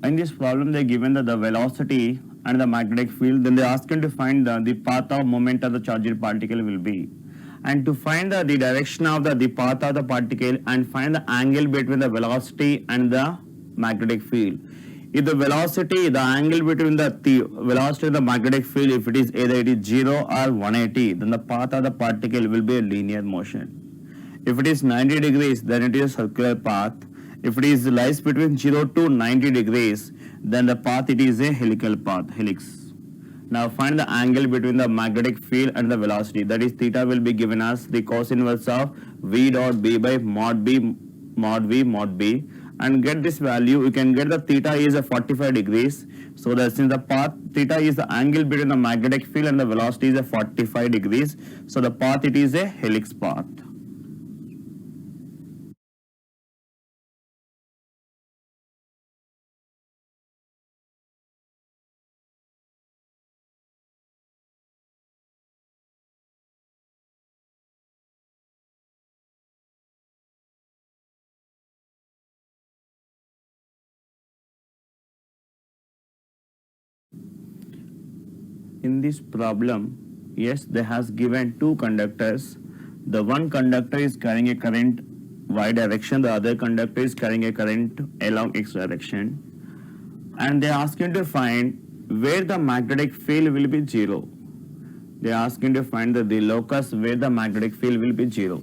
in this problem they given the velocity and the magnetic field, then they ask you to find the path of movement of the charged particle will be. And to find the direction of the path of the particle and find the angle between the velocity and the magnetic field. If the velocity, the angle between the velocity and the magnetic field, if it is either it is 0 or 180, then the path of the particle will be a linear motion. If it is 90 degrees, then it is a circular path. If it is lies between 0 to 90 degrees, then the path it is a helical path, helix. Now find the angle between the magnetic field and the velocity. That is theta will be given as the cos inverse of v dot b by mod b mod v mod b. And get this value, you can get the theta is a 45 degrees. So that since the path theta is the angle between the magnetic field and the velocity is a 45 degrees. So the path it is a helix path. In this problem, yes, they has given two conductors. The one conductor is carrying a current y direction, the other conductor is carrying a current along x direction. And they are asking to find where the magnetic field will be 0. They are asking to find the locus where the magnetic field will be 0.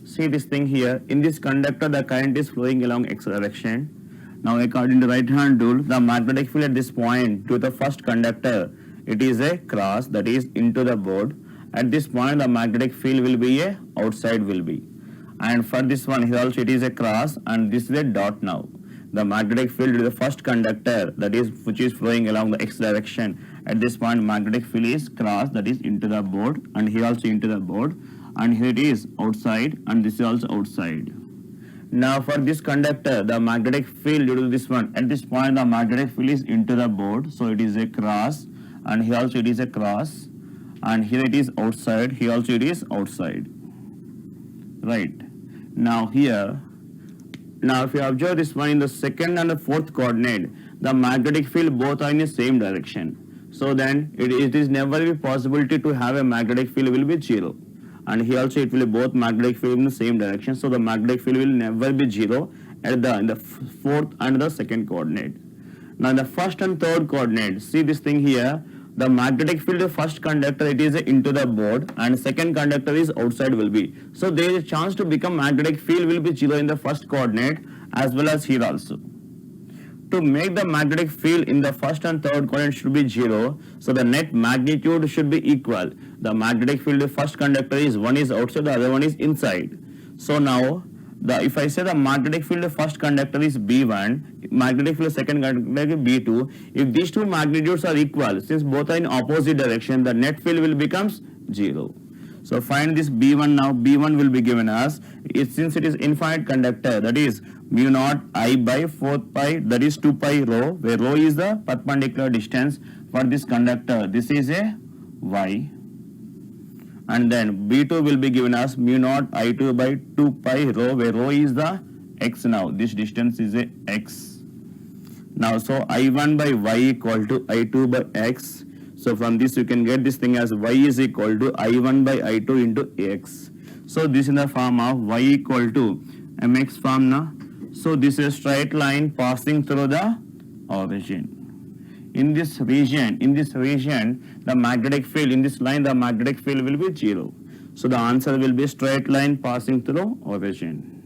See this thing here, in this conductor the current is flowing along x direction. Now according to right hand rule, the magnetic field at this point to the first conductor, it is a cross, that is into the board. At this point the magnetic field will be a outside will be. And for this one here also it is a cross and this is a dot now. The magnetic field to the first conductor, that is which is flowing along the x direction. At this point magnetic field is cross, that is into the board, and here also into the board, and here it is outside and this is also outside. Now for this conductor, the magnetic field due to this one, at this point the magnetic field is into the board, so it is a cross, and here also it is a cross, and here it is outside, here also it is outside. Right. Now here, now if you observe this one in the second and the fourth coordinate, the magnetic field both are in the same direction. So then it is never be possibility to have a magnetic field will be 0. And here also it will be both magnetic field in the same direction. So the magnetic field will never be 0 at in the fourth and the second coordinate. Now in the first and third coordinate, see this thing here, the magnetic field of first conductor it is into the board and second conductor is outside will be. So there is a chance to become magnetic field will be 0 in the first coordinate as well as here also. To make the magnetic field in the first and third coordinate should be 0, so the net magnitude should be equal. The magnetic field of first conductor is one is outside, the other one is inside. So now if I say the magnetic field of first conductor is B1, magnetic field of second conductor is B2, if these two magnitudes are equal, since both are in opposite direction, the net field will becomes 0. So find this B1 now. B1 will be given as, since it is infinite conductor, that is mu naught I by 4 pi, that is 2 pi rho, where rho is the perpendicular distance for this conductor. This is a y. And then B2 will be given as mu naught I2 by 2 pi rho, where rho is the x now. This distance is a x. Now, so I1 by y equal to I2 by x. So from this you can get this thing as y is equal to I1 by I2 into x. So this is in the form of y equal to mx form now. So this is a straight line passing through the origin. In this region, the magnetic field, in this line, the magnetic field will be 0. So the answer will be straight line passing through origin.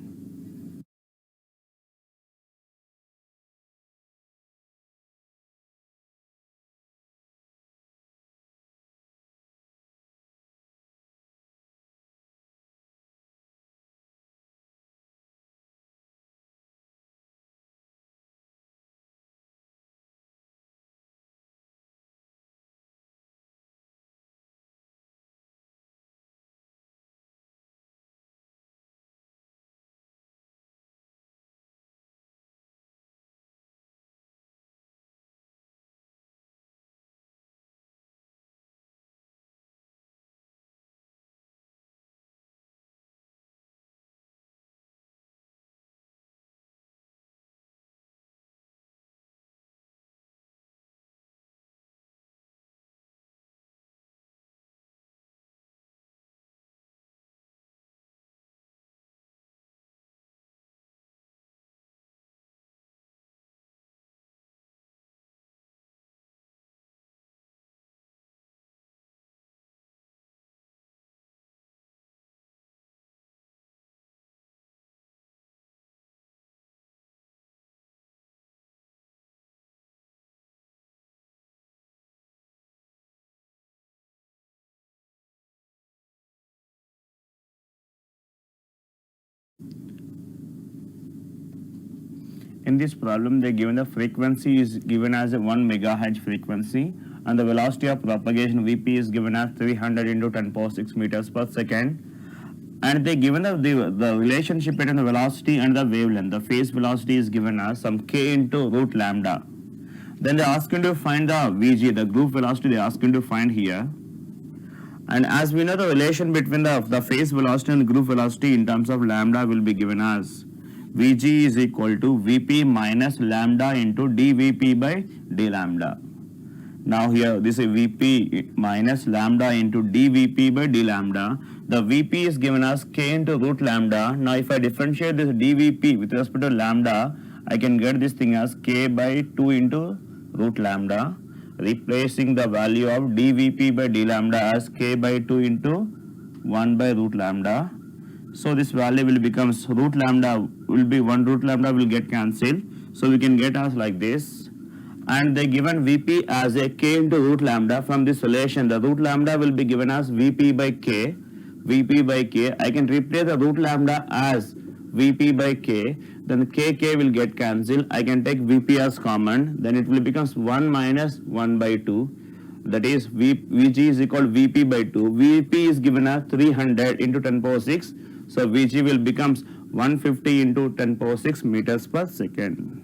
In this problem, they given the frequency is given as a 1 megahertz frequency, and the velocity of propagation Vp is given as 300 into 10 power 6 meters per second. And they given the relationship between the velocity and the wavelength. The phase velocity is given as some k into root lambda. Then they ask you to find the Vg, the group velocity they ask you to find here. And as we know, the relation between the phase velocity and group velocity in terms of lambda will be given as Vg is equal to Vp minus lambda into dVp by d lambda. Now here this is Vp minus lambda into dVp by d lambda. The Vp is given as k into root lambda. Now if I differentiate this dVp with respect to lambda, I can get this thing as k by 2 into root lambda, replacing the value of dVp by d lambda as k by 2 into 1 by root lambda. So this value will becomes root lambda will be 1 root lambda will get cancelled. So we can get as like this. And they given Vp as a k into root lambda. From this relation, the root lambda will be given as Vp by k. Vp by k. I can replace the root lambda as Vp by k. Then k will get cancelled. I can take Vp as common. Then it will becomes 1 minus 1 by 2. That is Vg is equal to Vp by 2. Vp is given as 300 into 10 power 6. So Vg will becomes 150 into 10 power 6 meters per second.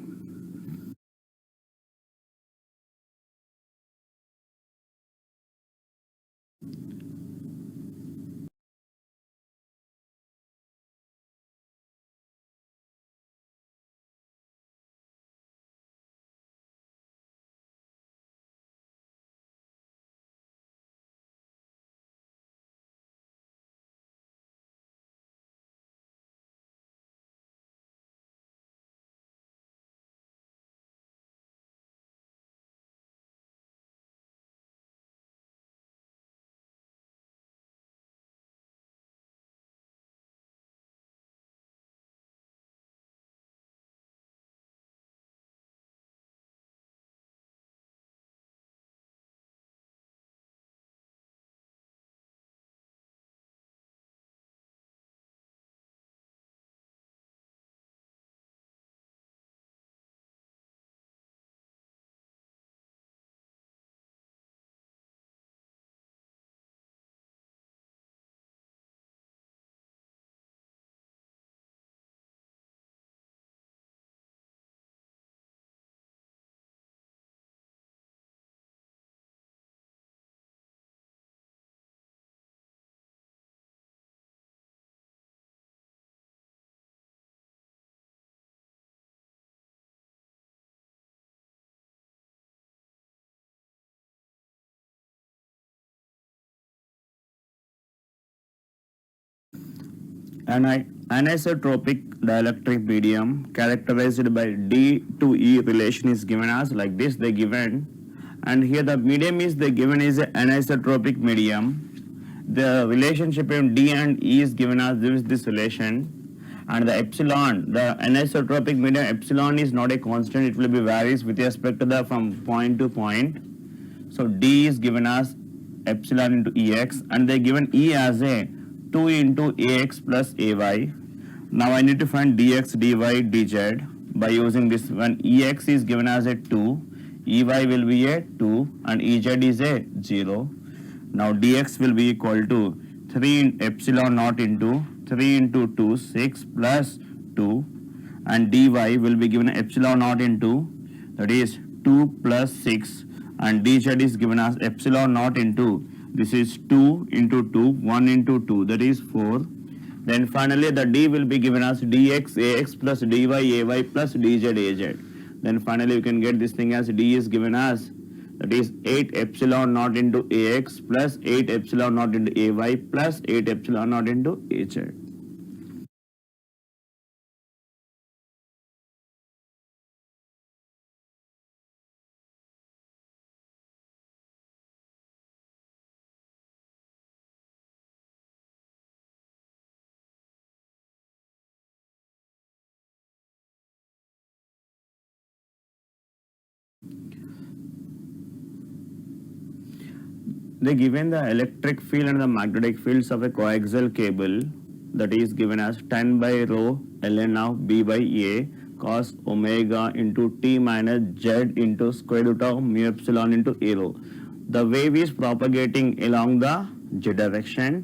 Anisotropic dielectric medium characterized by D to E relation is given as like this. They given, and here the medium is they given is an anisotropic medium. The relationship between D and E is given as this relation, and the epsilon, the anisotropic medium epsilon is not a constant. It will be varies with respect to the from point to point. So D is given as epsilon into Ex, and they given E as a 2 into Ax plus Ay. Now I need to find dx, dy, dz by using this one. Ex is given as a 2, Ey will be a 2, and Ez is a 0. Now dx will be equal to 3 epsilon naught into 3 into 2, 6 plus 2, and dy will be given epsilon naught into, that is 2 plus 6, and dz is given as epsilon naught into, this is 2 into 2, 1 into 2, that is 4. Then finally the d will be given as dx ax plus dy ay plus dz az. Then finally you can get this thing as d is given as, that is 8 epsilon naught into ax plus 8 epsilon naught into ay plus 8 epsilon naught into az. They given the electric field and the magnetic fields of a coaxial cable, that is given as 10 by rho ln of b by a cos omega into t minus z into square root of mu epsilon into a rho. The wave is propagating along the z direction,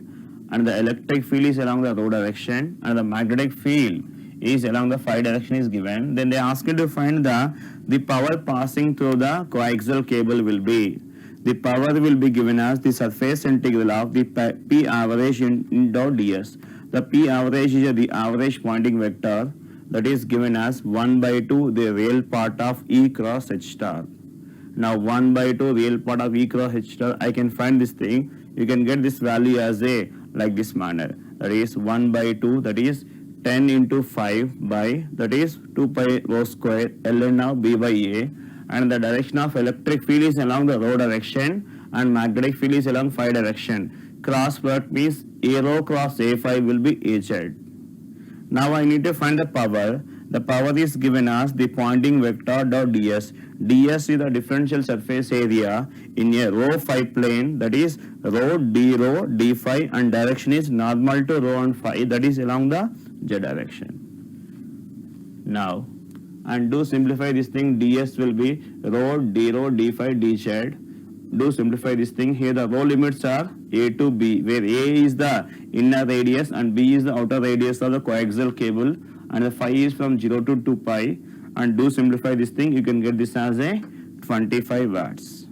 and the electric field is along the rho direction, and the magnetic field is along the phi direction is given. Then they ask you to find the power passing through the coaxial cable will be. The power will be given as the surface integral of the P average in dot ds. The P average is the average Poynting vector that is given as 1 by 2 the real part of E cross H star. Now 1 by 2 real part of E cross H star, I can find this thing. You can get this value as a like this manner. That is 1 by 2, that is 10 into 5 by, that is 2 pi rho square ln of B by A, and the direction of electric field is along the rho direction and magnetic field is along phi direction. Cross product means A rho cross A phi will be AZ. Now I need to find the power. The power is given as the Poynting vector dot ds. ds is the differential surface area in a rho phi plane, that is rho d phi, and direction is normal to rho and phi, that is along the z direction. Now, and do simplify this thing, ds will be rho d phi dz. Do simplify this thing. Here the rho limits are a to b, where a is the inner radius and b is the outer radius of the coaxial cable, and the phi is from 0 to 2 pi. And do simplify this thing, you can get this as a 25 watts.